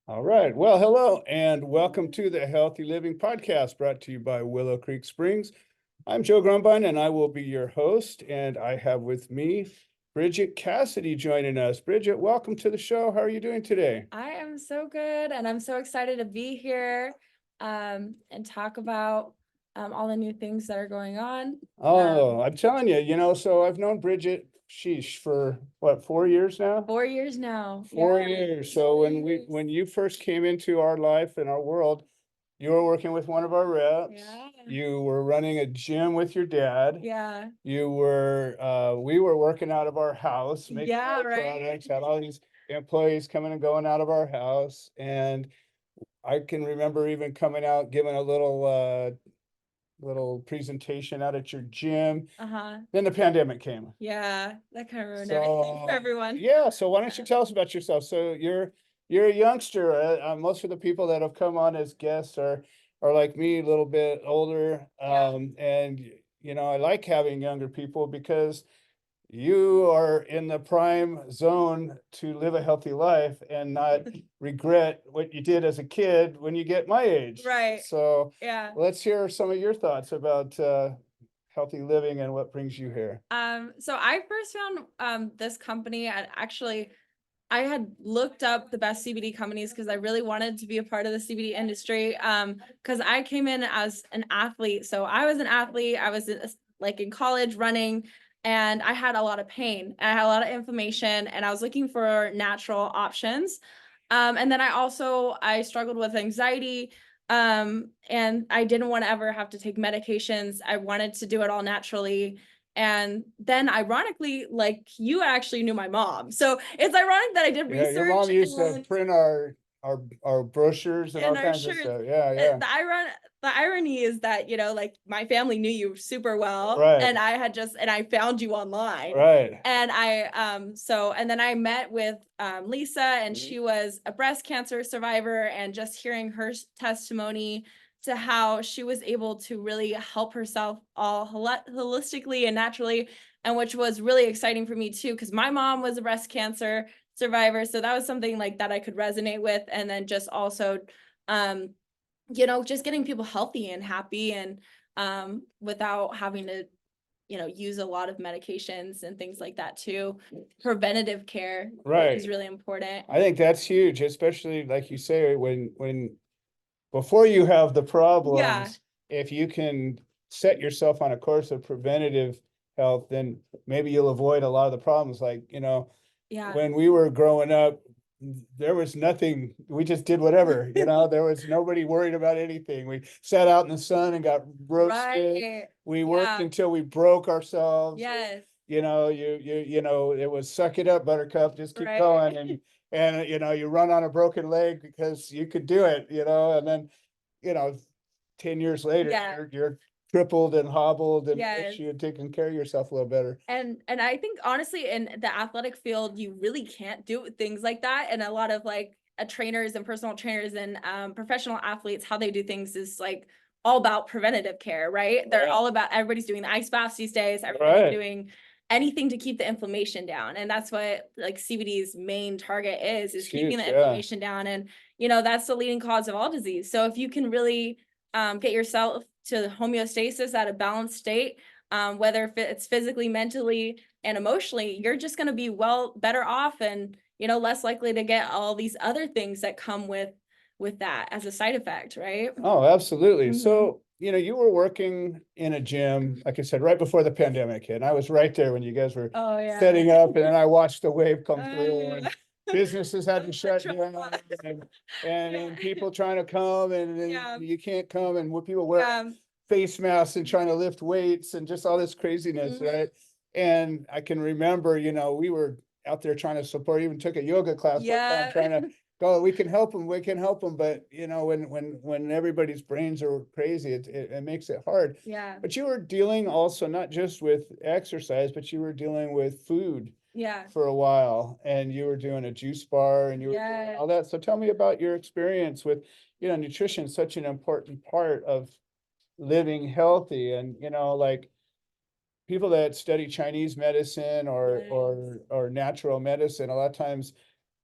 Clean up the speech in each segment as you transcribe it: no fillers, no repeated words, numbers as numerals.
All right. Well, hello and welcome to the Healthy Living Podcast brought to you by Willow Creek Springs. I'm Joe Grumbine and I will be your host. And I have with me Bridget Cassidy joining us. Bridget, welcome to the show. How are you doing today? I am so good, and I'm so excited to be here and talk about all the new things that are going on. Oh, I'm telling you, so I've known Bridget, sheesh, for what, 4 years now? 4 years now. 4 years. So when you first came into our life and our world, you were working with one of our reps. Yeah. You were running a gym with your dad. Yeah. We were working out of our house, making Yeah, our right. products, had all these employees coming and going out of our house. And I can remember even coming out, giving a little presentation out at your gym. Uh-huh. Then the pandemic came. Yeah, that kind of ruined everything for So, everyone. yeah, so why don't you tell us about yourself? So you're a youngster. Most of the people that have come on as guests are like me, a little bit older. Yeah. And I like having younger people because you are in the prime zone to live a healthy life and not regret what you did as a kid when you get my age. Right. So Yeah. let's hear some of your thoughts about healthy living and what brings you here. So I first found this company, and actually I had looked up the best CBD companies because I really wanted to be a part of the CBD industry. Because I came in as an athlete. So I was an athlete. I was like in college running, and I had a lot of pain. And I had a lot of inflammation, and I was looking for natural options. And then I struggled with anxiety. And I didn't want to ever have to take medications. I wanted to do it all naturally. And then ironically, like you actually knew my mom. So it's ironic that I did Yeah, your mom research used to print our brochures and all and our kinds of shirts. stuff. Yeah, yeah. The irony is that, like my family knew you super well, Right, and I found you online. right. And and then I met with Lisa, and Mhm. she was a breast cancer survivor, and just hearing her testimony to how she was able to really help herself all holistically and naturally, and which was really exciting for me too, because my mom was a breast cancer survivor, so that was something like that I could resonate with. And then just also um just getting people healthy and happy, and without having to use a lot of medications and things like that too. Preventative care is Right. really important. I think that's huge, especially like you say, when before you have the Yeah. problems, if you can set yourself on a course of preventative health, then maybe you'll avoid a lot of the problems. Like, Yeah. when we were growing up, there was nothing, we just did whatever, there was nobody worried about anything. We sat out in the sun and got roasted. Right. We worked Yeah. until we broke ourselves. Yes. It was suck it up, buttercup, just keep Right. going. And you run on a broken leg because you could do it, and then, you know, 10 years later, Yeah. you're crippled and hobbled and Yes. wish you had taken care of yourself a little better. And I think honestly in the athletic field, you really can't do things like that. And a lot of like trainers and personal trainers and professional athletes, how they do things is like all about preventative care, right? They're all about, everybody's doing the ice baths these days, everybody's Right. doing anything to keep the inflammation down. And that's what like CBD's main target is keeping Huge, the yeah. inflammation down. And that's the leading cause of all disease. So if you can really get yourself to homeostasis at a balanced state, whether it's physically, mentally, and emotionally, you're just going to be better off, and less likely to get all these other things that come with that as a side effect, right? Oh, absolutely. Mhm. So, you were working in a gym, like I said, right before the pandemic hit. And I was right there when you guys were Oh yeah. setting up, and then I watched the wave come through Uh, and businesses had to shut Trouble. down and people trying to come and then Yeah. you can't come and people wear face masks and trying to lift weights and just all this craziness, Mhm. right? And I can remember, we were out there trying to support, even took a yoga class one time Yeah. trying to go, we can help them, we can help them. But when everybody's brains are crazy, it makes it hard. Yeah. But you were dealing also not just with exercise, but you were dealing with food Yeah. for a while, and you were doing a juice bar and you were doing Yeah. all that. So tell me about your experience with, nutrition is such an important part of living healthy. And, like people that study Chinese medicine or Yes. or natural medicine, a lot of times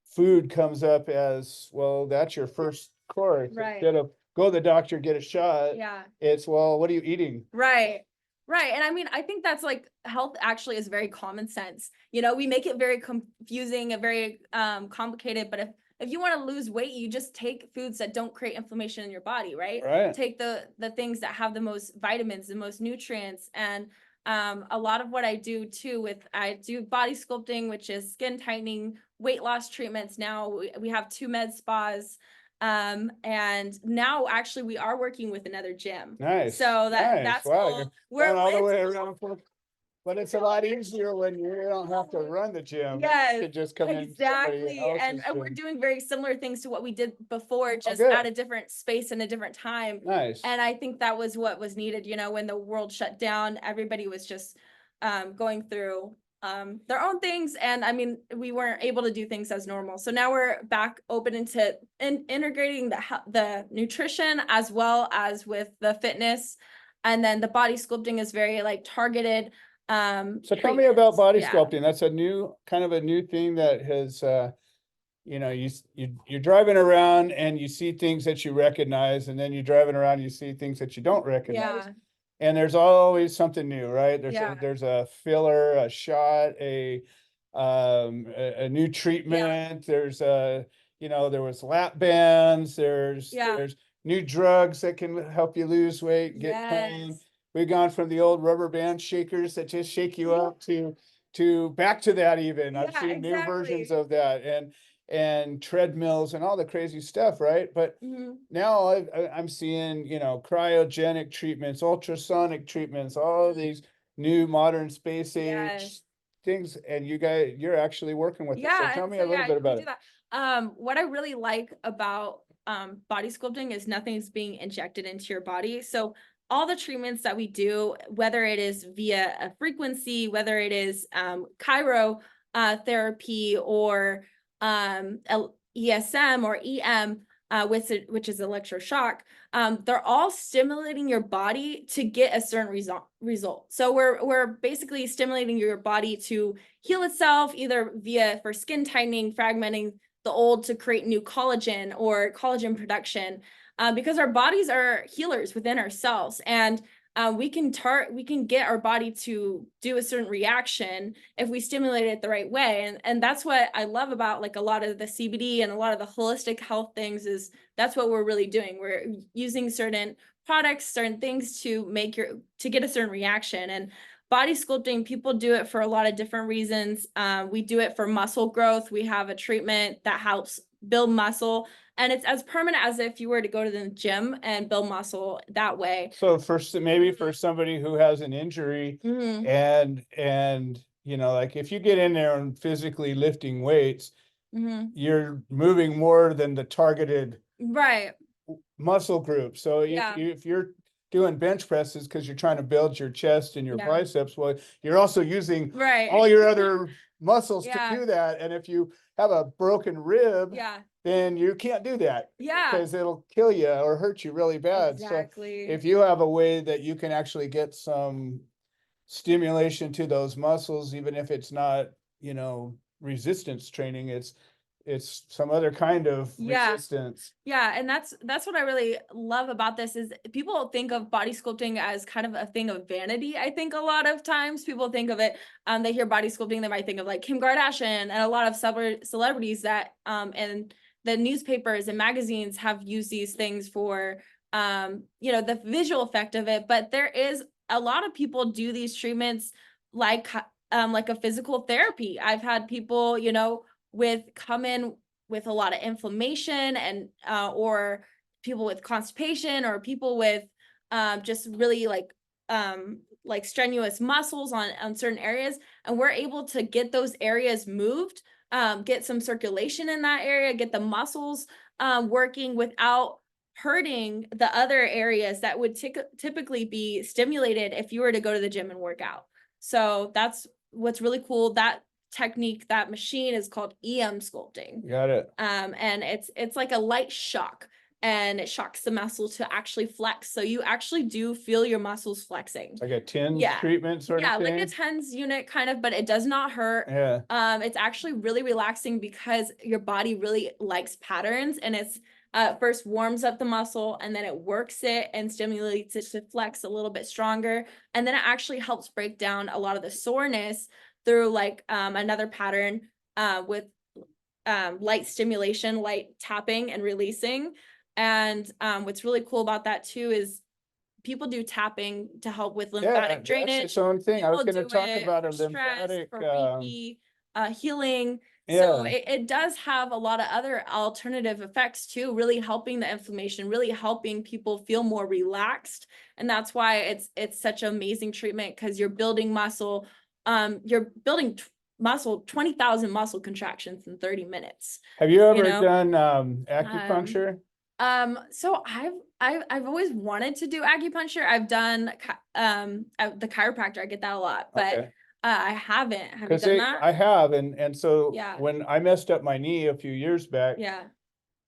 food comes up as, well, that's your first course. Right. Instead of go to the doctor, get a shot. Yeah. It's, well, what are you eating? Right. Right. And I mean, I think that's like health actually is very common sense. We make it very confusing and very complicated, but if you want to lose weight, you just take foods that don't create inflammation in your body, right? Right. Take the things that have the most vitamins, the most nutrients. And a lot of what I do too I do body sculpting, which is skin tightening, weight loss treatments. Now we have 2 med spas. And now actually we are working with another gym. Nice. So Nice. that's Wow. cool. You've We're gone all the it's- way around but it's a lot easier when you don't have to run the gym. Yes, To just come in somebody exactly. else's And we're gym. doing very similar things to what we did before, just good. at a different space and a different time. Nice. And I think that was what was needed, when the world shut down, everybody was just going through their own things. And I mean, we weren't able to do things as normal. So now we're back open into integrating the nutrition as well as with the fitness. And then the body sculpting is very like targeted. So tell me about treatments. body Yeah. sculpting. That's a new thing that has, you're driving around and you see things that you recognize, and then you're driving around, and you see things that you don't recognize. Yeah. And there's always something new, right? Yeah. There's a filler, a shot, a new treatment. There's there was lap bands, there's new drugs that can help you lose weight, get toned. Yes. We've gone from the old rubber band shakers that just shake you up to back to that even. I've Yeah, seen new exactly. versions of that, and treadmills and all the crazy stuff, right? But Mhm. now I'm seeing, cryogenic treatments, ultrasonic treatments, all of these new modern space age Yes. things, and you're actually working with it. So Yeah, tell and me so a little yeah, bit we about do it. that. What I really like about body sculpting is nothing's being injected into your body. So all the treatments that we do, whether it is via a frequency, whether it is chiro therapy or ESM or EM, which is electroshock, they're all stimulating your body to get a certain result. So we're basically stimulating your body to heal itself, either for skin tightening, fragmenting the old to create new collagen or collagen production, because our bodies are healers within ourselves, and we can get our body to do a certain reaction if we stimulate it the right way. And that's what I love about like a lot of the CBD and a lot of the holistic health things is that's what we're really doing. We're using certain products, certain things to get a certain reaction. And body sculpting, people do it for a lot of different reasons. We do it for muscle growth. We have a treatment that helps build muscle, and it's as permanent as if you were to go to the gym and build muscle that way. So maybe for somebody who has an injury, Mhm. and like if you get in there and physically lifting weights, Mhm. you're moving more than the targeted Right. muscle group. So Yeah. if you're doing bench presses because you're trying to build your chest and your Yeah. biceps, well, you're also using Right. all your other muscles Yeah. to do that. And if you have a broken rib, Yeah. then you can't do that Yeah. because it'll kill you or hurt you really bad. Exactly. So if you have a way that you can actually get some stimulation to those muscles, even if it's not, resistance training, it's some other kind of Yeah. resistance. Yeah, and that's what I really love about this is people think of body sculpting as kind of a thing of vanity. I think a lot of times people think of it, they hear body sculpting, they might think of like Kim Kardashian and a lot of celebrities that and the newspapers and magazines have used these things for the visual effect of it. But there is a lot of people do these treatments like a physical therapy. I've had people, come in with a lot of inflammation and or people with constipation or people with just really like strenuous muscles on certain areas, and we're able to get those areas moved, get some circulation in that area, get the muscles working without hurting the other areas that would typically be stimulated if you were to go to the gym and work out. So that's what's really cool. That technique, that machine is called EM sculpting. Got it. And it's like a light shock. and it shocks the muscle to actually flex. So you actually do feel your muscles flexing. Like a TENS Yeah. treatment sort Yeah, of thing? like a TENS unit kind of, but it does not hurt. Yeah. It's actually really relaxing because your body really likes patterns, and it's first warms up the muscle and then it works it and stimulates it to flex a little bit stronger. And then it actually helps break down a lot of the soreness through like another pattern with light stimulation, light tapping and releasing. And what's really cool about that too is people do tapping to help with lymphatic That's drainage. its own thing. I was People going to do talk it about a for stress, lymphatic, for Reiki, healing. yeah. So it does have a lot of other alternative effects too, really helping the inflammation, really helping people feel more relaxed. And that's why it's such an amazing treatment, because you're building muscle, you're building muscle, 20,000 muscle contractions in 30 minutes. Have you ever know? done acupuncture? So I've always wanted to do acupuncture. I've done the chiropractor. I get that a lot, but Okay. I haven't. Have you Because done that? I have, and so Yeah. when I messed up my knee a few years back, Yeah.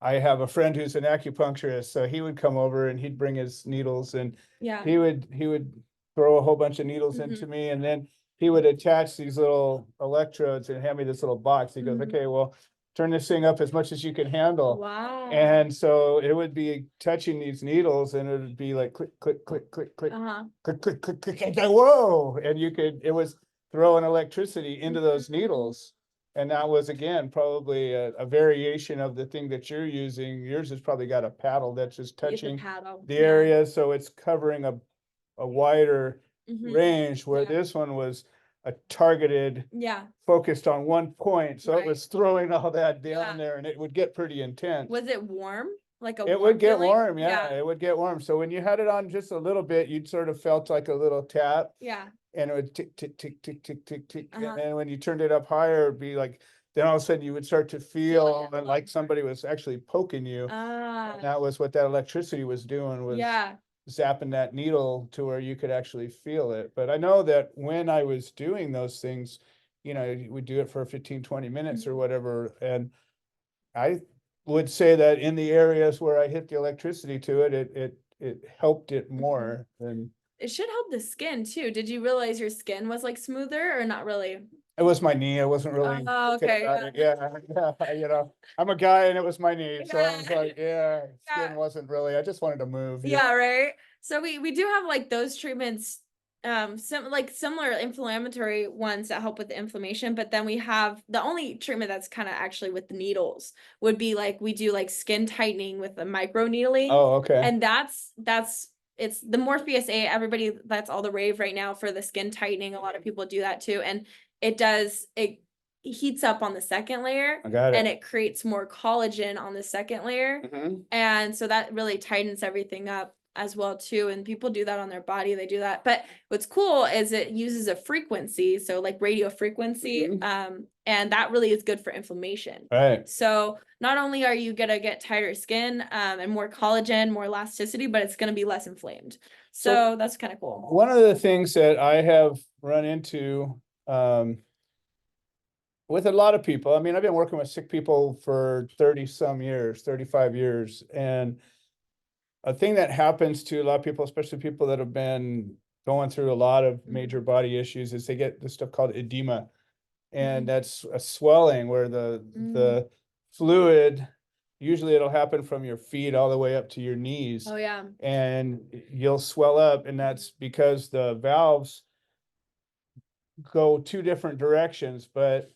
I have a friend who's an acupuncturist, so he would come over and he'd bring his needles, and Yeah. he would throw a whole bunch of needles into me, and then he would attach these little electrodes and hand me this little box. He goes, okay, well, turn this thing up as much as you can handle. Wow. And so it would be touching these needles, and it would be like click, click, click, click, click, click, click, click, click, and go, whoa. And it was throwing electricity into those needles. And that was, again, probably a variation of the thing that you're using. Yours has probably got a paddle that's just touching the area, so it's covering a wider range, where this one was a targeted, focused on one point. So it was throwing all that down there, and it would get pretty intense. Was it warm? Like a It warm would get feeling? warm, yeah, it would get warm. So when you had it on just a little bit, you'd sort of felt like a little tap, Yeah. and it would tick, tick, tick, tick, tick, tick, tick. And then when you turned it up higher, it'd be like, then all of a sudden you would start to feel like somebody was actually poking you. And that was what that electricity was doing, was zapping that needle to where you could actually feel it. But I know that when I was doing those things, you would do it for 15, 20 minutes or whatever. And I would say that in the areas where I hit the electricity to it, it helped it more than. It should help the skin too. Did you realize your skin was like smoother or not really? It was my knee. I wasn't really okay. about it. Yeah. I'm a guy and it was my knee. So I was like, skin wasn't really, I just wanted to move. Yeah, right. So we do have like those treatments, similar inflammatory ones that help with the inflammation, but then we have the only treatment that's kind of actually with the needles would be like we do like skin tightening with the micro needling. Oh, okay. And it's the Morpheus 8. Everybody, that's all the rave right now for the skin tightening. A lot of people do that too. And it heats up on the second layer. I got it. And it creates more collagen on the second layer. And so that really tightens everything up as well too. And people do that on their body. They do that. But what's cool is it uses a frequency. So like radio frequency. And that really is good for inflammation. Right. So not only are you gonna get tighter skin and more collagen, more elasticity, but it's gonna be less inflamed. So that's kind of cool. One of the things that I have run into with a lot of people, I mean, I've been working with sick people for 30 some years, 35 years. And a thing that happens to a lot of people, especially people that have been going through a lot of major body issues, is they get this stuff called edema. And that's a swelling where the fluid, usually it'll happen from your feet all the way up to your knees. Oh yeah. And you'll swell up, and that's because the valves go two different directions, but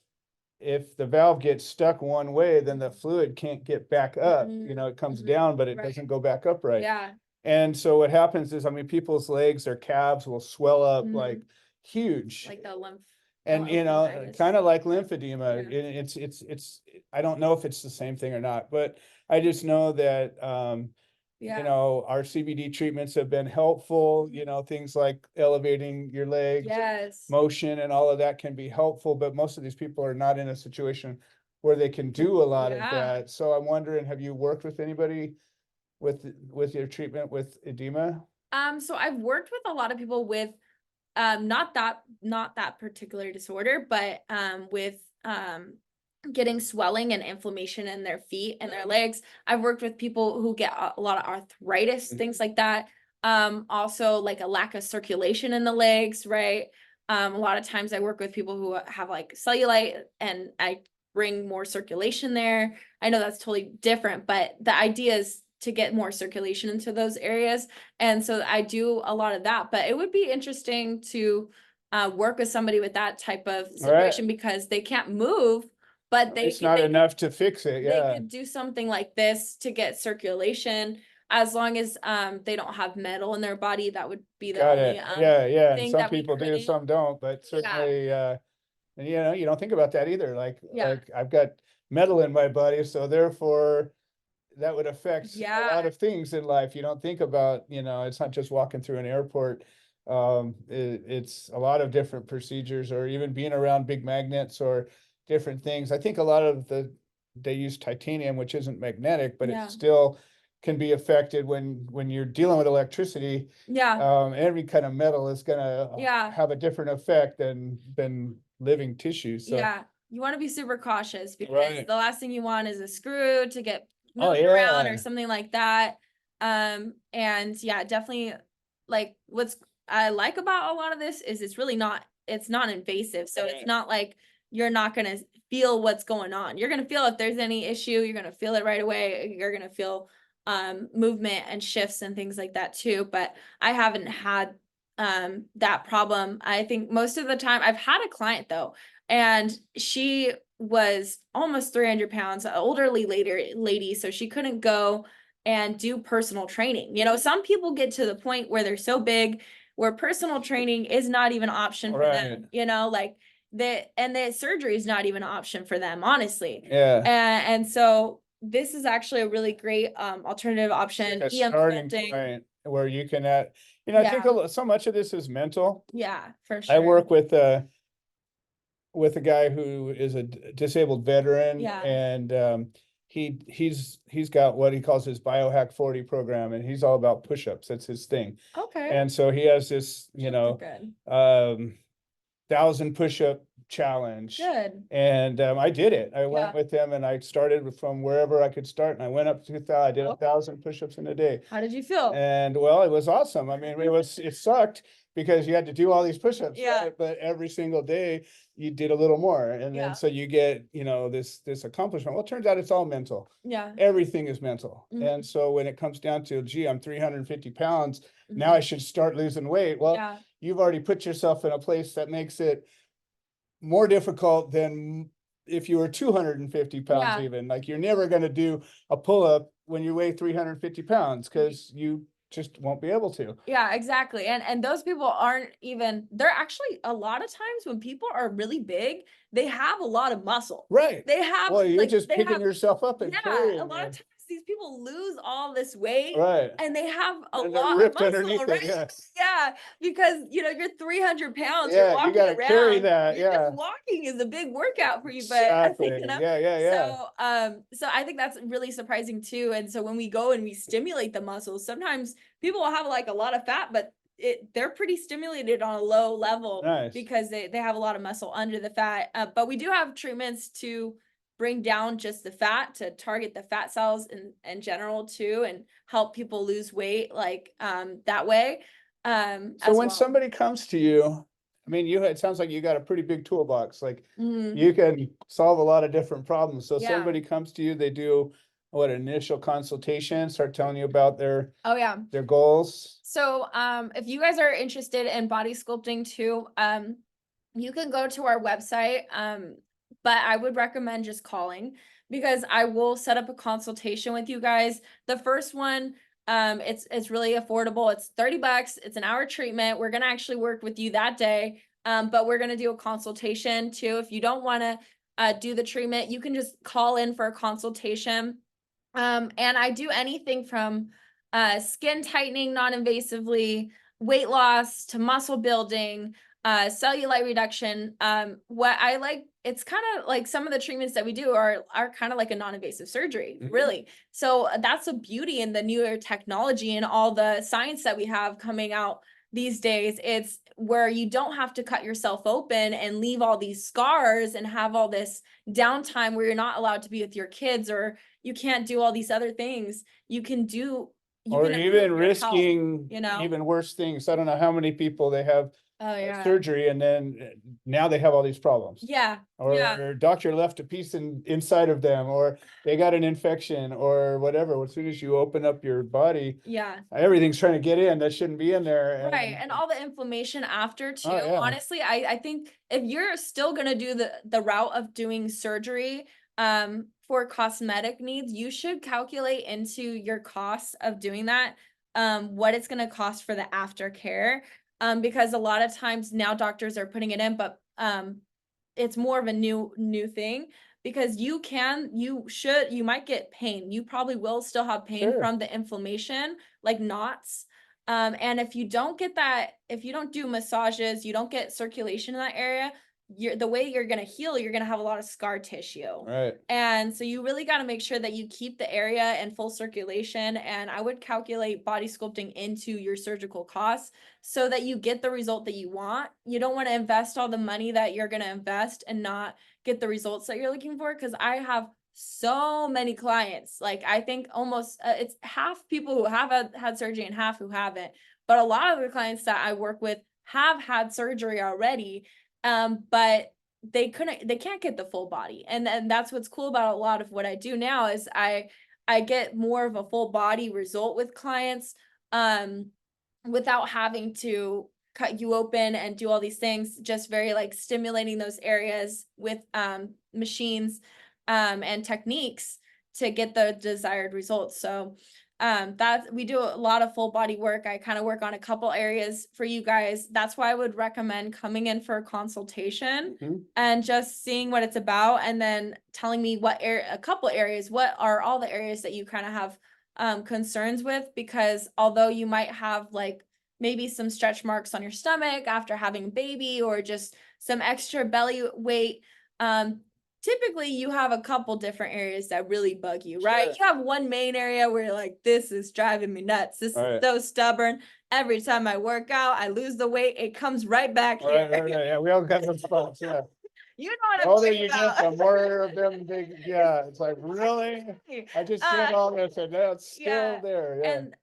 if the valve gets stuck one way, then the fluid can't get back up. It comes down, but it doesn't go back up right. Yeah. And so what happens is, I mean, people's legs or calves will swell up like huge. Like the lymph. And kind of like lymphedema. It's I don't know if it's the same thing or not, but I just know that our CBD treatments have been helpful. Things like elevating your legs, motion, and all of that can be helpful, but most of these people are not in a situation where they can do a lot of that. So I'm wondering, have you worked with anybody with your treatment with edema? So I've worked with a lot of people with not that particular disorder, but with getting swelling and inflammation in their feet and their legs. I've worked with people who get a lot of arthritis, things like that. Also like a lack of circulation in the legs, right? A lot of times I work with people who have like cellulite, and I bring more circulation there. I know that's totally different, but the idea is to get more circulation into those areas. And so I do a lot of that, but it would be interesting to work with somebody with that type of situation because they can't move, but It's not enough to fix it. they Yeah. could do something like this to get circulation, as long as they don't have metal in their body. That would be the Got only it. Yeah, yeah. And thing some that we people do, couldn't. some don't, but certainly, and, you don't think about that either. Like I've got metal in my body, so therefore that would affect a lot of things in life. You don't think about, it's not just walking through an airport. It's a lot of different procedures, or even being around big magnets or different things. I think a lot of they use titanium, which isn't magnetic, but it still can be affected when you're dealing with electricity. Every kind of metal is gonna have a different effect than living tissue. So you want to be super cautious, because Right. the last thing you want is a screw to get Oh, moved around yeah. or something like that. And yeah, definitely, like, what's I like about a lot of this is it's not invasive. So Right. it's not like you're not gonna feel what's going on. You're gonna feel if there's any issue, you're gonna feel it right away. You're gonna feel movement and shifts and things like that too. But I haven't had that problem. I think most of the time I've had a client though, and she was almost 300 pounds, an elderly lady, so she couldn't go and do personal training. Some people get to the point where they're so big where personal training is not even an option for them, like the surgery is not even an option for them, honestly. Yeah. And so this is actually a really great alternative option. A starting point where you can I think so much of this is mental. Yeah, for sure. I work with a guy who is a disabled veteran, and he's got what he calls his Biohack 40 program, and he's all about push-ups. That's his thing. Okay. And so he has this, Good. 1,000 push-up challenge. Good. And I did it. I went with him, and I started from wherever I could start, and I went up to 2,000. I did 1,000 push-ups in a day. How did you feel? And well, it was awesome. I mean, it sucked because you had to do all these push-ups, right? But every single day you did a little more. And then so you get, this accomplishment. Well, it turns out it's all mental. Everything is mental. And so when it comes down to, gee, I'm 350 pounds, now I should start losing weight. Well, you've already put yourself in a place that makes it more difficult than if you were 250 pounds even. Like, you're never going to do a pull-up when you weigh 350 pounds because you just won't be able to. Yeah, exactly. And those people they're actually, a lot of times when people are really big, they have a lot of muscle. Right. They have, well, you're just picking yourself up and carrying a lot of times these people lose all this weight, right, and they have a and lot ripped of muscle, underneath right? it, because you're 300 pounds, yeah, you're walking you gotta around, carry that. just walking is a big workout for you, but exactly. Yeah. So I think that's really surprising too. And so when we go and we stimulate the muscles, sometimes people will have like a lot of fat, but they're pretty stimulated on a low level. Nice. Because they have a lot of muscle under the fat. But we do have treatments to bring down just the fat, to target the fat cells in general too, and help people lose weight like that way. So when somebody comes to you, I mean, it sounds like you got a pretty big toolbox. Like, you can solve a lot of different problems. So somebody comes to you, they do initial consultation, start telling you about their goals. So if you guys are interested in body sculpting too, you can go to our website. But I would recommend just calling, because I will set up a consultation with you guys. The first one, it's really affordable. It's $30. It's an hour treatment. We're gonna actually work with you that day. But we're gonna do a consultation too. If you don't want to do the treatment, you can just call in for a consultation. And I do anything from skin tightening non-invasively, weight loss, to muscle building, cellulite reduction. What I like, it's kind of like some of the treatments that we do are kind of like a non-invasive surgery, really. So that's a beauty in the newer technology and all the science that we have coming out these days. where you don't have to cut yourself open and leave all these scars and have all this downtime where you're not allowed to be with your kids, or you can't do all these other things. You can do, you Or can improve even your health, risking you know? even worse things. I don't know how many people they have Oh, yeah. surgery and then now they have all these problems. Yeah. Or Yeah. doctor left a piece inside of them, or they got an infection or whatever. As soon as you open up your body, Yeah. everything's trying to get in that shouldn't be in there. Right. And all the inflammation after too. Oh, yeah. Honestly, I think if you're still gonna do the route of doing surgery for cosmetic needs, you should calculate into your costs of doing that, what it's gonna cost for the aftercare. Because a lot of times now doctors are putting it in, but it's more of a new thing, because you might get pain. You probably will still have pain Sure. from the inflammation, like knots. And if you don't get that, if you don't do massages, you don't get circulation in that area, the way you're gonna heal, you're gonna have a lot of scar tissue. Right. And so you really got to make sure that you keep the area in full circulation. And I would calculate body sculpting into your surgical costs so that you get the result that you want. You don't want to invest all the money that you're going to invest and not get the results that you're looking for. Because I have so many clients, like I think almost it's half people who have had surgery and half who haven't. But a lot of the clients that I work with have had surgery already, but they can't get the full body. And that's what's cool about a lot of what I do now is I get more of a full body result with clients, without having to cut you open and do all these things, just very like stimulating those areas with machines and techniques to get the desired results. So that we do a lot of full body work. I kind of work on a couple areas for you guys. That's why I would recommend coming in for a consultation and just seeing what it's about, and then telling me a couple areas, what are all the areas that you kind of have concerns with, because although you might have like maybe some stretch marks on your stomach after having a baby, or just some extra belly weight, typically you have a couple different areas that really bug you, right? Sure. You have one main area where you're like, this is driving me nuts. This Right. is so stubborn. Every time I work out, I lose the weight. It comes right back here. Right. Yeah, we all got those spots. Yeah. You know what I'm Older talking you about. get, the more of them big. Yeah, it's like, really? I just did all this and that's still there. Yeah. And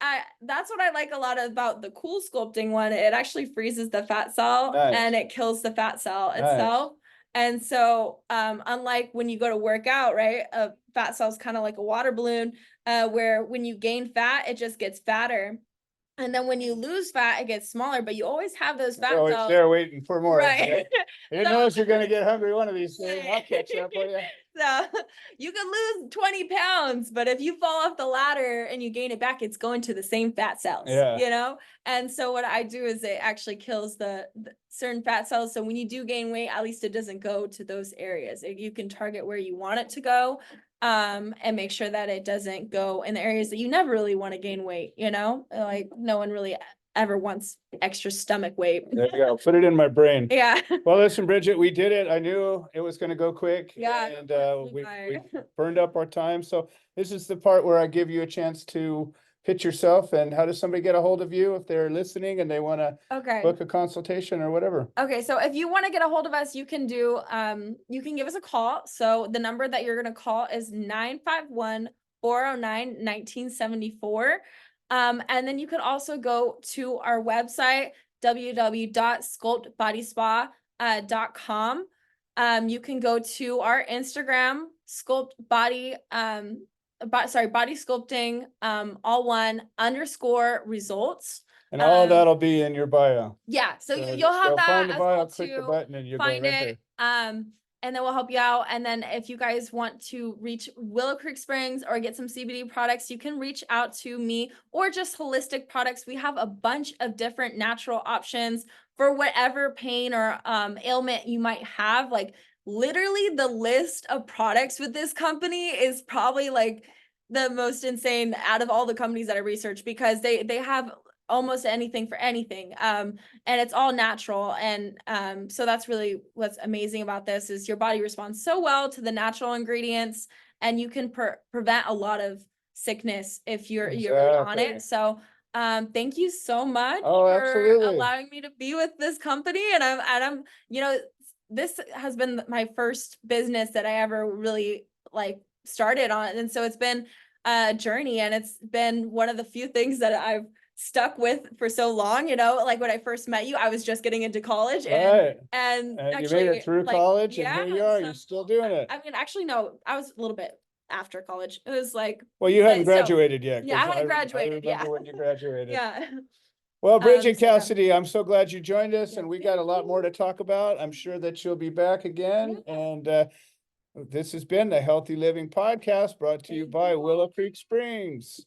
that's what I like a lot about the cool sculpting one. It actually freezes the fat cell. Nice. And it kills the fat cell Nice. itself. And so unlike when you go to work out, right, a fat cell is kind of like a water balloon, where when you gain fat, it just gets fatter. And then when you lose fat, it gets smaller, but you always have those fat Oh, it's cells. there waiting for more. Right. It knows you're gonna get hungry one of these days. I'll catch up with you. So you can lose 20 pounds, but if you fall off the ladder and you gain it back, it's going to the same fat cells, Yeah. you know? And so what I do is it actually kills the certain fat cells. So when you do gain weight, at least it doesn't go to those areas. You can target where you want it to go, and make sure that it doesn't go in the areas that you never really want to gain weight, you know? Like no one really ever wants extra stomach weight. There you go. Put it in my brain. Yeah. Well, listen, Bridget, we did it. I knew it was gonna go quick. Yeah. And we burned up our time. So this is the part where I give you a chance to pitch yourself, and how does somebody get a hold of you if they're listening and they want to book a consultation or whatever? Okay, so if you want to get a hold of us, you can do you can give us a call. So the number that you're going to call is 951-409-1974. And then you could also go to our website, www.sculptbodyspa.com. You can go to our Instagram, body sculpting, all one _results. And all that'll be in your bio. Yeah, so you'll have that find the as bio, well click the to button and you'll go right find it. there. And then we'll help you out. And then if you guys want to reach Willow Creek Springs or get some CBD products, you can reach out to me, or just holistic products. We have a bunch of different natural options for whatever pain or ailment you might have. Like literally the list of products with this company is probably like the most insane out of all the companies that I researched, because they have almost anything for anything, and it's all natural. And so that's really what's amazing about this, is your body responds so well to the natural ingredients, and you can prevent a lot of sickness if you're on it. So Thank you so much Oh, for absolutely. allowing me to be with this company. And I'm, this has been my first business that I ever really like started on. And so it's been a journey, and it's been one of the few things that I've stuck with for so long. Like when I first met you, I was just getting into college, Right. and You made it actually, through like, college and here you are, so you're still doing it. I mean, actually, no, I was a little bit after college. It was like, Well, you hadn't but so, graduated yet. yeah, 'Cause I hadn't I graduated. Yeah. remember when you graduated. Yeah. Well, Bridget So yeah. Cassidy, I'm so glad you joined us, Yeah, and we got a lot more to talk about. I'm sure that you'll be back again. And this has been the Healthy Living Podcast, brought to you Thank by you. Willow Creek Springs.